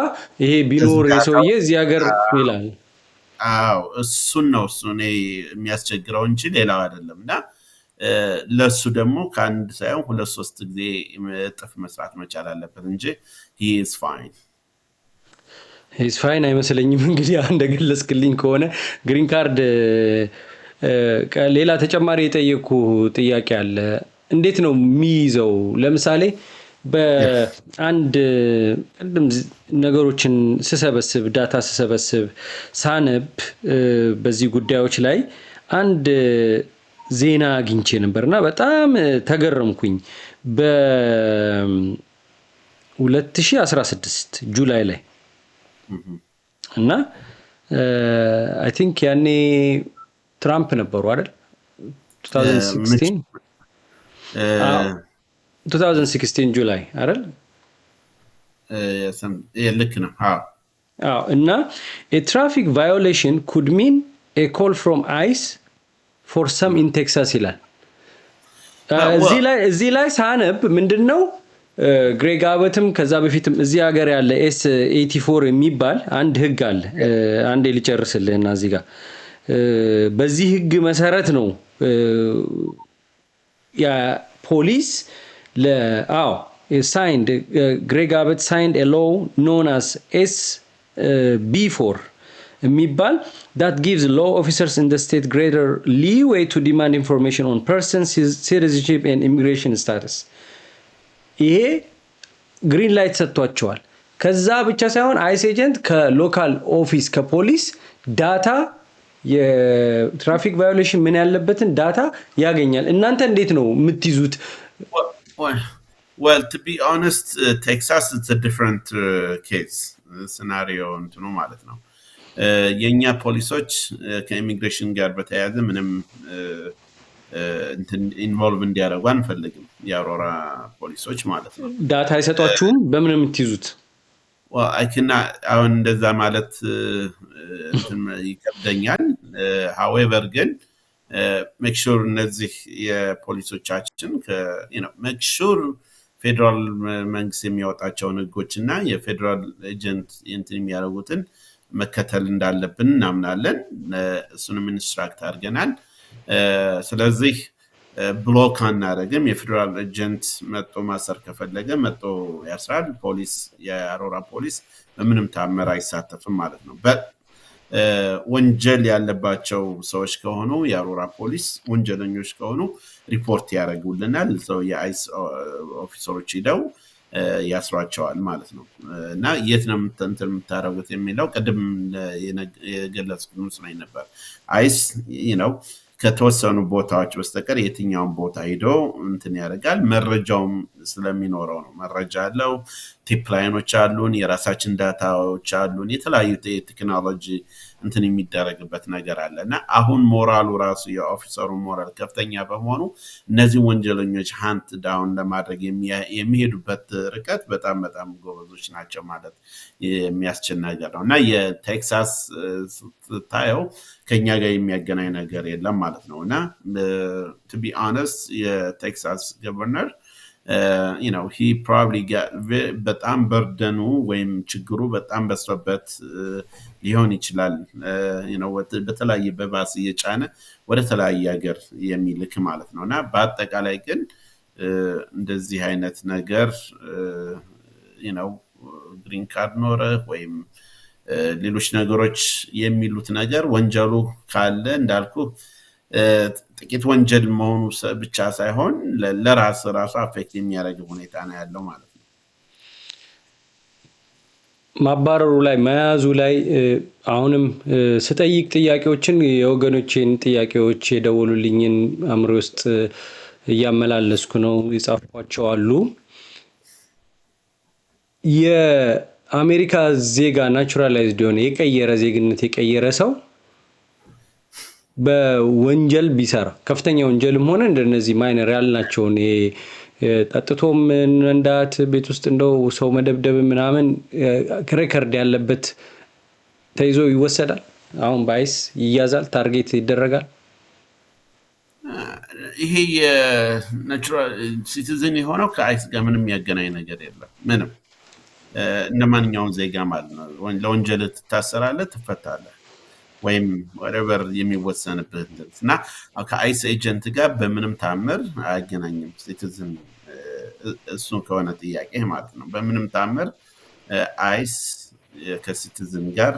ይሄ ቢኖር የሰውዬ እዚህ ሀገር ይላል። እሱን የሚያስቸግረው እንጂ ሌላው አይደለም። እና ለሱ ደግሞ ከአንድ ሳይሆን 2-3 ጊዜ እጥፍ መስራት መቻል አለበት እንጂ he is fine አይመስለኝም። እንግዲህ አንድ ገለጽክልኝ ከሆነ ግሪን ካርድ ሌላ ተጨማሪ የጠየቁ ጥያቄ አለ። እንዴት ነው የሚይዘው? ለምሳሌ በአንድ ቅድም ነገሮችን ስሰበስብ ዳታ ስሰበስብ ሳነብ በዚህ ጉዳዮች ላይ አንድ ዜና አግኝቼ ነበርና በጣም ተገረምኩኝ። በ2016 ጁላይ ላይ እና አይ ቲንክ ያኔ ትራምፕ ነበሩ አይደል? 2016 ጁላይ አይደል? ልክ ነው። እና a traffic violation could mean a call from ICE for some in Texas ይላል። እዚህ ላይ ሳነብ ምንድነው ግሬግ አበትም ከዛ በፊትም እዚህ ሀገር ያለ S84 የሚባል አንድ ህግ አለ። አንዴ ልጨርስልህና እዚህ ጋር በዚህ ህግ መሰረት ነው ያ ፖሊስ signed Greg Abbott signed a law known as SB4 የሚባል that gives law officers in the state greater leeway to demand information on persons citizenship and immigration status። ይሄ ግሪን ላይት ሰጥቷቸዋል። ከዛ ብቻ ሳይሆን አይስ ኤጀንት ከሎካል ኦፊስ ከፖሊስ ዳታ የትራፊክ ቫዮሌሽን ምን ያለበትን ዳታ ያገኛል። እናንተ እንዴት ነው የምትይዙት? Well, to be honest, Texas is a different case scenario እንትኑ ማለት ነው። የኛ ፖሊሶች ከኢሚግሬሽን ጋር በተያያዘ ምንም ኢንቮልቭ እንዲያደርጉ አንፈልግም። የአውሮራ ፖሊሶች ማለት ነው። ዳታ አይሰጧችሁም? በምን የምትይዙት? I cannot አሁን እንደዛ ማለት ይከብደኛል however ግን make sure እነዚህ የፖሊሶቻችን make sure ፌደራል መንግስት የሚያወጣቸውን ህጎችና የፌደራል ኤጀንት የሚያደርጉትን መከተል እንዳለብን እናምናለን እሱንም ኢንስትራክት አድርገናል ስለዚህ ብሎክ አናደርግም የፌደራል ኤጀንት መጥቶ ማሰር ከፈለገ መጥቶ ያስራል ፖሊስ የአሮራ ፖሊስ በምንም ታመር አይሳተፍም ማለት ነው ወንጀል ያለባቸው ሰዎች ከሆኑ የአሮራ ፖሊስ ወንጀለኞች ከሆኑ ሪፖርት ያደርጉልናል ሰው የአይስ ኦፊሰሮች ሄደው ያስሯቸዋል ማለት ነው እና የት ነው የምታረጉት የሚለው ቀደም የገለጽኩት መስሎኝ ነበር አይስ ከተወሰኑ ቦታዎች በስተቀር የትኛውን ቦታ ሄዶ ያደርጋል መረጃውም ስለሚኖረው ነው መረጃ አለው ቲፕ ላይኖች አሉን የራሳችን ዳታዎች አሉን የተለያዩ ቴክኖሎጂ የሚደረግበት ነገር አለና አሁን ሞራሉ ራሱ የኦፊሰሩ ሞራል ከፍተኛ በመሆኑ እነዚህ ወንጀለኞች ሃንት ዳውን ለማድረግ የሚሄዱበት ርቀት በጣም በጣም ጎበዞች ናቸው ማለት የሚያስችል ነገር ነውና የቴክሳስ ታየው ከኛ ጋር የሚያገናኝ ነገር የለም ማለት ነውና to be honest የቴክሳስ ገቨርነር he probably got በጣም በርደኑ ወይም ችግሩ በጣም በስበት ሊሆን ይችላል በተለያየ በባስ እየጫነ ወደ ተለያየ ሀገር የሚልክ ማለት ነውና በአጠቃላይ ግን እንደዚህ አይነት ነገር ግሪን ካርድ ኖረ ወይም ሌሎች ነገሮች የሚሉት ነገር ወንጀሉ ካለ እንዳልኩ ጥቂት ወንጀል መሆኑ ብቻ ሳይሆን ለራስ አፌክት የሚያደርግ ሁኔታ ነው ያለው ማለት ነው ማባረሩ ላይ መያዙ ላይ አሁንም ስጠይቅ ጥያቄዎችን የወገኖቼን ጥያቄዎች የደወሉልኝን አምሮ ውስጥ ያመላለስኩ ነው ይጻፏቸው አሉ የአሜሪካ ዜጋ ናቹራላይዝድ ሆነ የቀየረ ዜግነት የቀየረ ሰው በወንጀል ቢሰራ ከፍተኛ ወንጀልም ሆነ እንደነዚህ ማይነር ያልናቸውን ጠጥቶም እንዳት ቤት ውስጥ እንደው ሰው መደብደብ ምናምን ሬከርድ ያለበት ተይዞ ይወሰዳል አሁን ባይስ ይያዛል ታርጌት ይደረጋል ይሄ የናቹራል ሲቲዝን የሆነው ከአይስ ጋር ምንም ያገናኝ ነገር የለም ምንም እንደማንኛውም ዜጋ ማለት ነው ለወንጀል ትታሰራለህ ትፈታለህ ወይም whatever የሚወሰንበትና ከአይስ ኤጀንት ጋር በምንም ታምር አያገናኝም ሲቲዝን እሱ ከሆነ ጥያቄ ማለት ነው በምንም ታምር አይስ ከሲቲዝን ጋር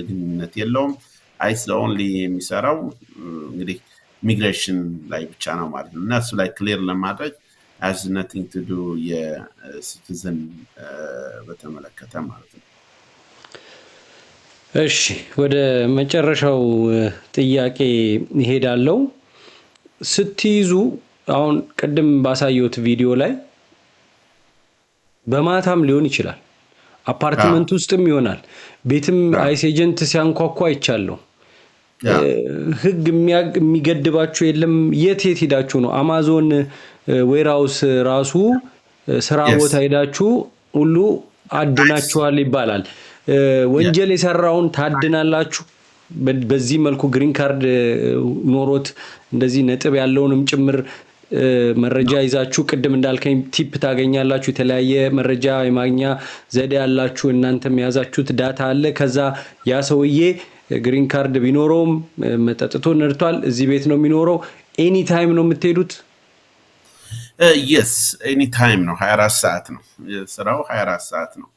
ግንኙነት የለውም አይስ ኦንሊ የሚሰራው እንግዲህ ኢሚግሬሽን ላይ ብቻ ነው ማለት ነው እና እሱ ላይ ክሊር ለማድረግ has nothing to do የሲቲዝን በተመለከተ ማለት ነው እሺ ወደ መጨረሻው ጥያቄ ይሄዳለው ስትይዙ አሁን ቀደም ባሳየሁት ቪዲዮ ላይ በማታም ሊሆን ይችላል አፓርትመንት ውስጥም ይሆናል ቤትም አይስ ኤጀንት ሲያንኳኳ ይቻለው ህግ የሚገድባችሁ የለም የት ሄዳችሁ ነው አማዞን ዌርሃውስ ራሱ ስራ ቦታ ሄዳችሁ ሁሉ አድናችኋል ይባላል ወንጀል የሰራውን ታድናላችሁ በዚህ መልኩ ግሪን ካርድ ኖሮት እንደዚህ ነጥብ ያለውንም ጭምር መረጃ ይዛችሁ ቅድም እንዳልከኝ ቲፕ ታገኛላችሁ የተለያየ መረጃ የማግኛ ዘዴ ያላችሁ እናንተም ያዛችሁት ዳታ አለ ከዛ ያ ሰውዬ ግሪን ካርድ ቢኖረውም መጠጥቶ ነርቷል እዚህ ቤት ነው የሚኖረው ኤኒ ታይም ነው የምትሄዱት yes any time ነው 24 ሰዓት ነው ስራው 24 ሰዓት ነው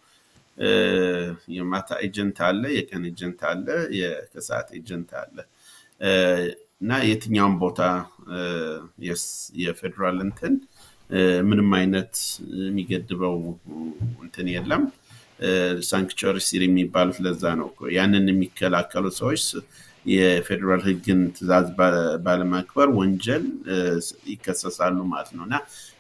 የማታ ኤጀንት አለ የቀን ኤጀንት አለ የከሰዓት ኤጀንት አለ እና የትኛውም ቦታ የፌደራል ምንም አይነት የሚገድበው የለም ሳንክቹሪ ሲሪ የሚባሉት ለዛ ነው ያንን የሚከላከሉ ሰዎች የፌደራል ህግን ትዛዝ ባለማክበር ወንጀል ይከሰሳሉ ማለት ነውና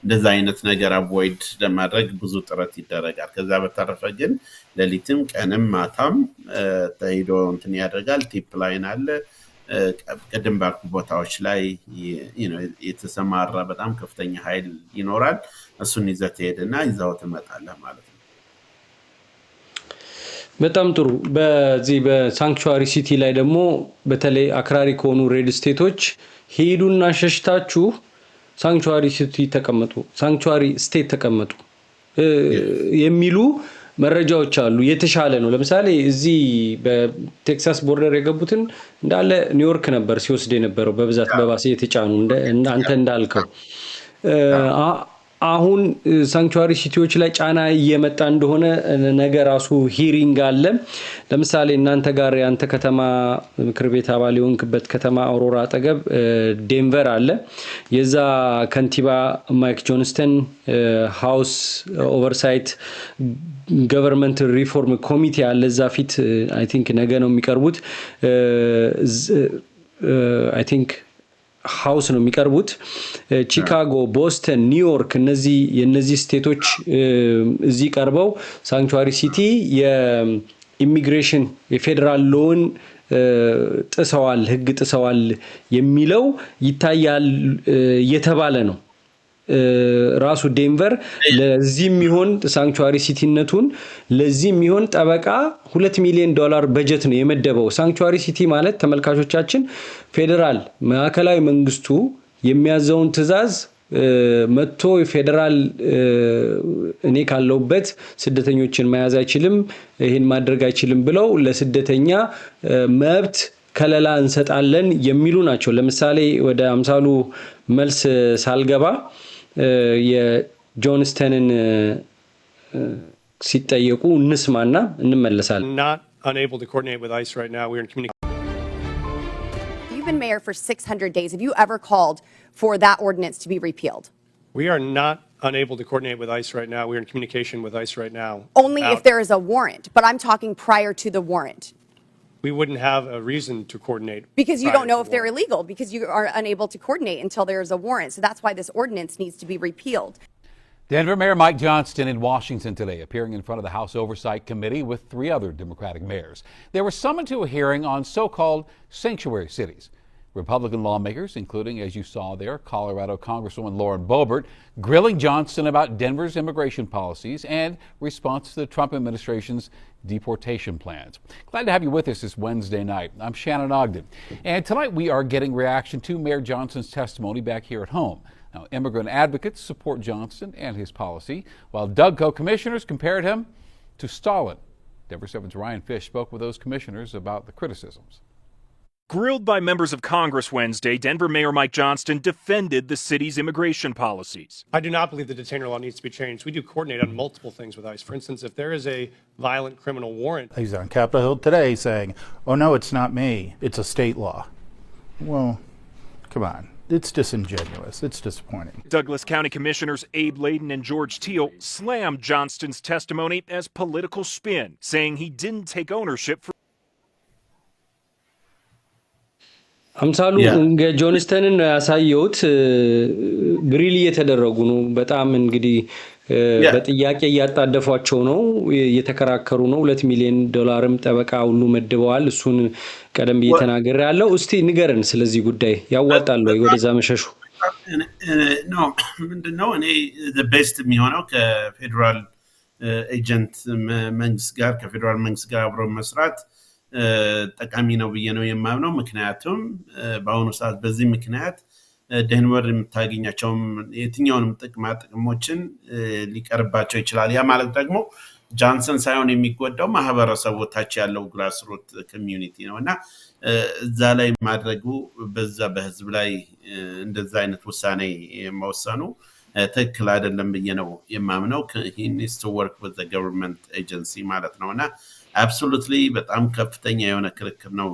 እንደዛ አይነት ነገር አቮይድ ለማድረግ ብዙ ጥረት ይደረጋል ከዛ በተረፈ ግን ለሊትም ቀንም ማታም ተይዶ ያደርጋል ቲፕ ላይን አለ ቀደም ባልኩ ቦታዎች ላይ የተሰማራ በጣም ከፍተኛ ኃይል ይኖራል እሱን ይዘት ሄድና ይዛው ተመጣጣለ ማለት ነው በጣም ጥሩ በዚህ በሳንክቹዋሪ ሲቲ ላይ ደግሞ በተለይ አክራሪ ከሆኑ ሬድ ስቴቶች ሄዱና ሸሽታችሁ ሳንክቹዋሪ ሲቲ ተቀመጡ ሳንክቹዋሪ ስቴት ተቀመጡ የሚሉ መረጃዎች አሉ የተሻለ ነው ለምሳሌ እዚህ በቴክሳስ ቦርደር የገቡትን እንዳለ ኒውዮርክ ነበር ሲወስድ የነበረው በብዛት በባስ የተጫኑ አንተ እንዳልከው አሁን ሳንክቹዋሪ ሲቲዎች ላይ ጫና እየመጣ እንደሆነ ነገር ራሱ ሂሪንግ አለ ለምሳሌ እናንተ ጋር ያንተ ከተማ ምክር ቤት አባል የሆንክበት ከተማ አውሮራ አጠገብ ዴንቨር አለ የዛ ከንቲባ ማይክ ጆንስተን ሃውስ ኦቨርሳይት ገቨርንመንት ሪፎርም ኮሚቴ አለ እዛ ፊት አይ ቲንክ ነገ ነው የሚቀርቡት አይ ቲንክ ሃውስ ነው የሚቀርቡት ቺካጎ ቦስተን ኒውዮርክ የነዚህ ስቴቶች እዚህ ቀርበው ሳንክቹዋሪ ሲቲ የኢሚግሬሽን የፌደራል ሎን ጥሰዋል ህግ ጥሰዋል የሚለው ይታያል የተባለ ነው ራሱ ዴንቨር ለዚህም ይሆን ሳንክቹዋሪ ሲቲነቱን ለዚህም ይሆን ጠበቃ $2 ሚሊዮን በጀት ነው የመደበው ሳንክቹዋሪ ሲቲ ማለት ተመልካቾቻችን ፌደራል ማዕከላዊ መንግስቱ የሚያዘውን ትዕዛዝ መጥቶ የፌደራል እኔ ካለውበት ስደተኞችን መያዝ አይችልም ይሄን ማድረግ አይችልም ብለው ለስደተኛ መብት ከለላ እንሰጣለን የሚሉ ናቸው ለምሳሌ ወደ አምሳሉ መልስ ሳልገባ የጆንስተንን ሲጠየቁ እንስማና እንመለሳለን not unable to coordinate with ICE right now we're in communication You've been mayor for 600 days have you ever called for that ordinance to be repealed We are not unable to coordinate with ICE right now we're in communication with ICE right now Only if there is a warrant but I'm talking prior to the warrant We wouldn't have a reason to coordinate. Because you don't know if they're illegal, because you are unable to coordinate until there is a warrant. So that's why this ordinance needs to be repealed. Denver Mayor Mike Johnston in Washington today, appearing in front of the House Oversight Committee with 3 other Democratic mayors. They were summoned to a hearing on so-called sanctuary cities. Republican lawmakers, including, as you saw there, Colorado Congresswoman Lauren Boebert, grilling Johnston about Denver's immigration policies and response to the Trump administration's deportation plans. Glad to have you with us this Wednesday night. I'm Shannon Ogden. And tonight we are getting reaction to Mayor Johnston's testimony back here at home. Now, immigrant advocates support Johnston and his policy, while DougCo commissioners compared him to Stalin. Denver 7's Ryan Fish spoke with those commissioners about the criticisms. Grilled by members of Congress Wednesday, Denver Mayor Mike Johnston defended the city's immigration policies. I do not believe the detainer law needs to be changed. We do coordinate on multiple things with ICE. For instance, if there is a violent criminal warrant. He's on Capitol Hill today saying, oh no, it's not me, it's a state law. Well, come on. It's disingenuous. It's disappointing. Douglas County Commissioners Abe Layden and George Teal slammed Johnston's testimony as political spin, saying he didn't take ownership for አምሳሉ ጆንስተንን ያሳየውት ግሪል እየተደረጉ ነው በጣም እንግዲህ በጥያቄ እያጣደፏቸው ነው እየተከራከሩ ነው $2 ሚሊዮን ጠበቃ ሁሉ መድበዋል እሱን ቀደም እየተናገረ ያለው እስቲ ንገረን ስለዚህ ጉዳይ ያዋጣል ወይ ወደዛ መሸሹ ነው ምንድነው እኔ the best የሚሆነው ከፌደራል ኤጀንት መንግስት ጋር ከፌደራል መንግስት ጋር አብሮ መስራት ጠቃሚ ነው ብዬ ነው የማምነው ምክንያቱም በአሁኑ ሰዓት በዚህ ምክንያት ደንቨር የምታገኛቸው የትኛውንም ጥቅሞችን ሊቀርባቸው ይችላል ያ ማለት ደግሞ ጃንሰን ሳይሆን የሚጎዳው ማህበረሰቡ ታች ያለው ግላስሩት ኮሚዩኒቲ ነውና እዛ ላይ ማድረጉ በዛ በህዝብ ላይ እንደዛ አይነት ውሳኔ መወሰኑ ትክክል አይደለም ብዬ ነው የማምነው he needs to work with the government agency ማለት ነውና absolutely በጣም ከፍተኛ የሆነ ክርክር ነው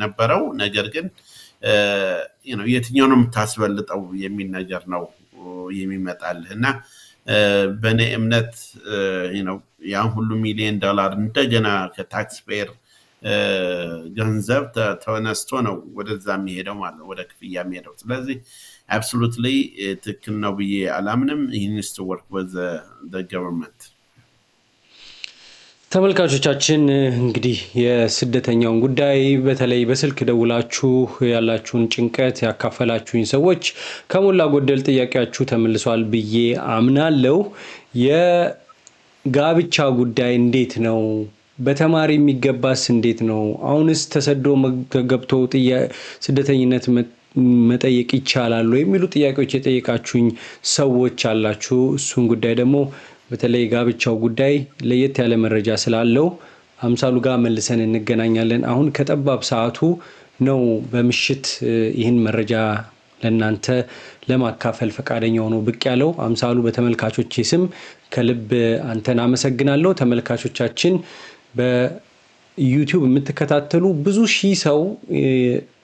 ነበረው ነገር ግን የትኛውንም ታስበልጠው የሚል ነገር ነው የሚመጣልና በኔ እምነት ያ ሁሉ $1 ሚሊዮን እንደገና ከታክስ ፔር ገንዘብ ተነስቶ ነው ወደዛ የሚሄደው ማለት ወደ ክፍያ የሚሄደው ስለዚህ absolutely ትክክል ነው ብዬ አላምንም he needs to work with the government ተመልካቾቻችን እንግዲህ የስደተኛውን ጉዳይ በተለይ በስልክ ደውላችሁ ያላችሁን ጭንቀት ያካፈላችሁኝ ሰዎች ከሞላ ጎደል ጥያቄያችሁ ተመልሷል ብዬ አምናለሁ የጋብቻ ጉዳይ እንዴት ነው በተማሪ የሚገባስ እንዴት ነው? አሁንስ ተሰዶ ገብቶ ስደተኝነት መጠየቅ ይቻላል የሚሉ ጥያቄዎች የጠየቃችሁኝ ሰዎች አላችሁ። እሱን ጉዳይ ደግሞ በተለይ ጋብቻው ጉዳይ ለየት ያለ መረጃ ስላለው አምሳሉ ጋር መልሰን እንገናኛለን። አሁን ከጠባብ ሰዓቱ ነው በምሽት ይህን መረጃ ለእናንተ ለማካፈል ፈቃደኛ ሆኖ ብቅ ያለው። አምሳሉ በተመልካቾቼ ስም ከልብ አንተን አመሰግናለሁ። ተመልካቾቻችን በዩቲዩብ የምትከታተሉ ብዙ ሺህ ሰው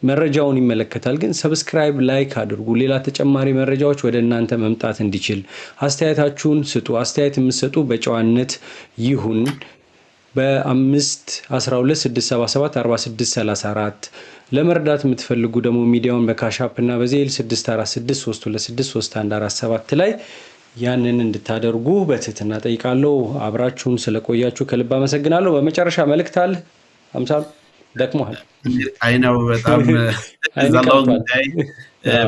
መረጃውን ይመለከታል፣ ግን ሰብስክራይብ ላይክ አድርጉ። ሌላ ተጨማሪ መረጃዎች ወደ እናንተ መምጣት እንዲችል አስተያየታችሁን ስጡ። አስተያየት የምትሰጡ በጨዋነት ይሁን። በ512-677-4634 ለመርዳት የምትፈልጉ ደግሞ ሚዲያውን በካሻፕ እና በዜል 6462263147 ላይ ያንን እንድታደርጉ በትህትና ጠይቃለሁ። አብራችሁን ስለቆያችሁ ከልብ አመሰግናለሁ። በመጨረሻ መልእክት አለ አምሳሉ? ደክሞሃል? አይነው በጣም ዘላው ጉዳይ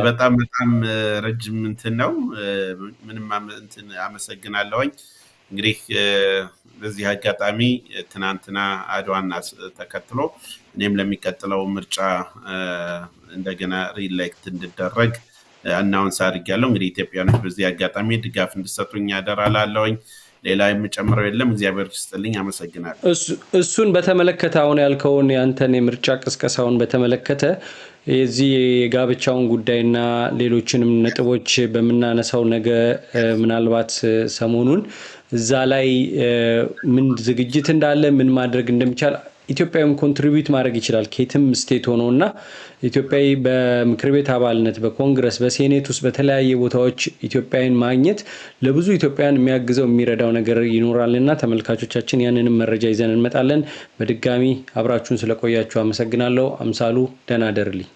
በጣም ረጅም እንትን ነው። ምንም እንትን አመሰግናለሁኝ። እንግዲህ በዚህ አጋጣሚ ትናንትና አድዋን ተከትሎ እኔም ለሚቀጥለው ምርጫ እንደገና ሪኤሌክት እንድደረግ አናውንስ አድርጌያለሁ። እንግዲህ ኢትዮጵያኖች በዚህ አጋጣሚ ድጋፍ እንድሰጡኝ ያደራላለሁኝ። ሌላ የምጨምረው የለም። እግዚአብሔር ይስጥልኝ። አመሰግናለሁ። እሱን በተመለከተ አሁን ያልከውን ያንተን የምርጫ ቅስቀሳውን በተመለከተ የዚህ የጋብቻውን ጉዳይና ሌሎችንም ነጥቦች በመናነሳው ነገ ምናልባት ሰሞኑን እዛ ላይ ምን ዝግጅት እንዳለ ምን ማድረግ እንደሚቻል ኢትዮጵያም ኮንትሪቢዩት ማድረግ ይችላል ከየትም ስቴት ሆኖና ኢትዮጵያዊ በምክር ቤት አባልነት በኮንግረስ በሴኔት ውስጥ በተለያየ ቦታዎች ኢትዮጵያን ማግኘት ለብዙ ኢትዮጵያን የሚያግዘው የሚረዳው ነገር ይኖራልና ተመልካቾቻችን ያንንም መረጃ ይዘን እንመጣለን። በድጋሚ አብራችሁን ስለቆያችሁ አመሰግናለሁ። አምሳሉ ደህና ደርልኝ።